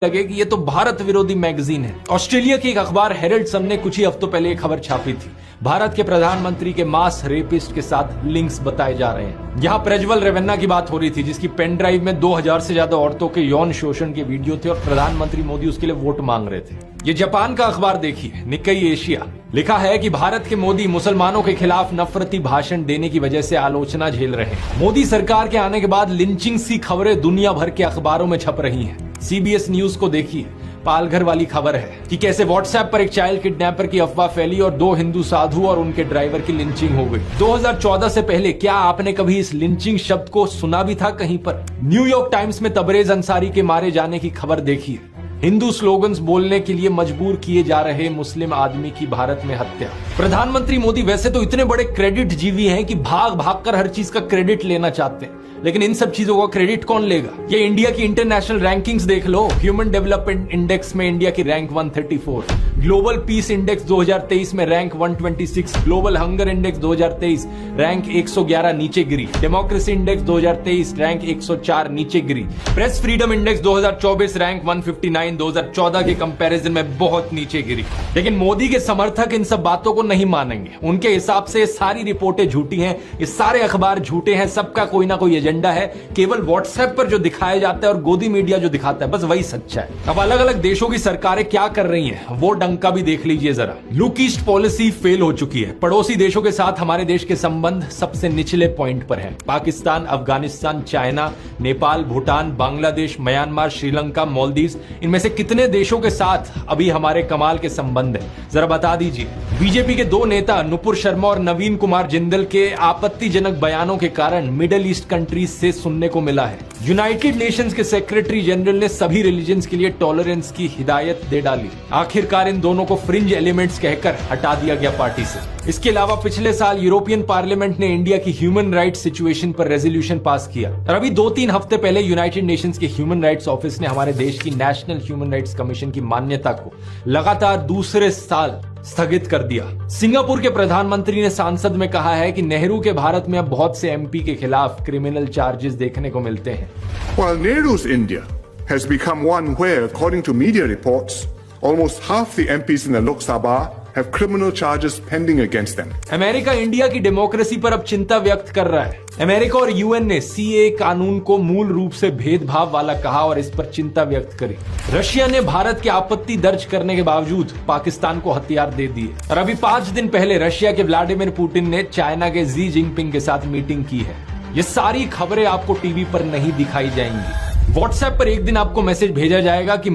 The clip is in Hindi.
लगे कि ये तो भारत विरोधी मैगजीन है। ऑस्ट्रेलिया की एक अखबार हेरल्ड सन ने कुछ ही हफ्तों पहले एक खबर छापी थी। भारत के प्रधानमंत्री के मास रेपिस्ट के साथ लिंक्स बताए जा रहे हैं। यहाँ प्रज्वल रेवन्ना की बात हो रही थी, जिसकी पेन ड्राइव में 2000 से ज्यादा औरतों के यौन शोषण के वीडियो थे और प्रधानमंत्री मोदी उसके लिए वोट मांग रहे थे। ये जापान का अखबार देखिए, निक्कई एशिया, लिखा है कि भारत के मोदी मुसलमानों के खिलाफ नफरती भाषण देने की वजह से आलोचना झेल रहे हैं। मोदी सरकार के आने के बाद लिंचिंग सी खबरें दुनिया भर के अखबारों में छप रही हैं। CBS न्यूज को देखिए, पालघर वाली खबर है कि कैसे व्हाट्सएप पर एक चाइल्ड किडनैपर की अफवाह फैली और 2 हिंदू साधु और उनके ड्राइवर की लिंचिंग हो गई। 2014 से पहले क्या आपने कभी इस लिंचिंग शब्द को सुना भी था कहीं पर? न्यूयॉर्क टाइम्स में तबरेज अंसारी के मारे जाने की खबर देखिए। हिंदू स्लोगन्स बोलने के लिए मजबूर किए जा रहे मुस्लिम आदमी की भारत में हत्या। प्रधानमंत्री मोदी वैसे तो इतने बड़े क्रेडिट जीवी हैं कि भाग भाग कर हर चीज का क्रेडिट लेना चाहते हैं, लेकिन इन सब चीजों का क्रेडिट कौन लेगा? ये इंडिया की इंटरनेशनल रैंकिंग्स देख लो। ह्यूमन डेवलपमेंट इंडेक्स में इंडिया की रैंक 134, ग्लोबल पीस इंडेक्स 2023 में rank 126, global hunger index 2023 rank 111 नीचे गिरी, डेमोक्रेसी इंडेक्स 2023 रैंक 104 नीचे गिरी, प्रेस फ्रीडम इंडेक्स 2024 रैंक 159 2014 के कंपैरिजन में बहुत नीचे गिरी। लेकिन मोदी के समर्थक इन सब बातों को नहीं मानेंगे। उनके हिसाब से सारी रिपोर्टें झूठी हैं, ये सारे अखबार झूठे हैं, सबका कोई ना कोई एजेंडा है। केवल व्हाट्सएप पर जो दिखाया जाता है और गोदी मीडिया जो दिखाता है, बस वही सच्चा है। अब अलग अलग देशों की सरकारें क्या कर रही हैं, वो डंका भी देख लीजिए जरा। लुक ईस्ट पॉलिसी फेल हो चुकी है। पड़ोसी देशों के साथ हमारे देश के संबंध सबसे निचले पॉइंट पर है। पाकिस्तान, अफगानिस्तान, चाइना, नेपाल, भूटान, बांग्लादेश, म्यांमार, श्रीलंका, मालदीव, इनमें से कितने देशों के साथ अभी हमारे कमाल के संबंध है, जरा बता दीजिए। बीजेपी के 2 नेता नुपुर शर्मा और नवीन कुमार जिंदल के आपत्तिजनक बयानों के कारण मिडिल ईस्ट कंट्रीज से सुनने को मिला है। यूनाइटेड नेशंस के सेक्रेटरी जनरल ने सभी रिलीजन्स के लिए टॉलरेंस की हिदायत दे डाली। आखिरकार इन दोनों को फ्रिंज एलिमेंट्स कहकर हटा दिया गया पार्टी से। इसके अलावा पिछले साल यूरोपियन पार्लियामेंट ने इंडिया की ह्यूमन राइट्स सिचुएशन पर रेजोल्यूशन पास किया और अभी 2-3 हफ्ते पहले यूनाइटेड नेशंस के ह्यूमन राइट्स ऑफिस ने हमारे देश की नेशनल ह्यूमन राइट्स कमीशन की मान्यता को लगातार दूसरे साल स्थगित कर दिया। सिंगापुर के प्रधानमंत्री ने सांसद में कहा है कि नेहरू के भारत में अब बहुत से MP के खिलाफ क्रिमिनल चार्जेस देखने को मिलते हैं। While Nehru's India has become one where, according to media reports, almost half the MPs in the Lok Sabha have criminal charges pending against them. America India की डेमोक्रेसी पर अब चिंता व्यक्त कर रहा है। अमेरिका और UN ने CA कानून को मूल रूप से भेदभाव वाला कहा और इस पर चिंता व्यक्त करी। रशिया ने भारत की आपत्ति दर्ज करने के बावजूद पाकिस्तान को हथियार दे दिए और अभी 5 दिन पहले रशिया के व्लादिमीर पुतिन ने चाइना के जी जिनपिंग के साथ मीटिंग की है। ये सारी खबरें आपको टीवी पर नहीं दिखाई जाएंगी। व्हाट्सएप पर एक दिन आपको मैसेज भेजा जाएगा कि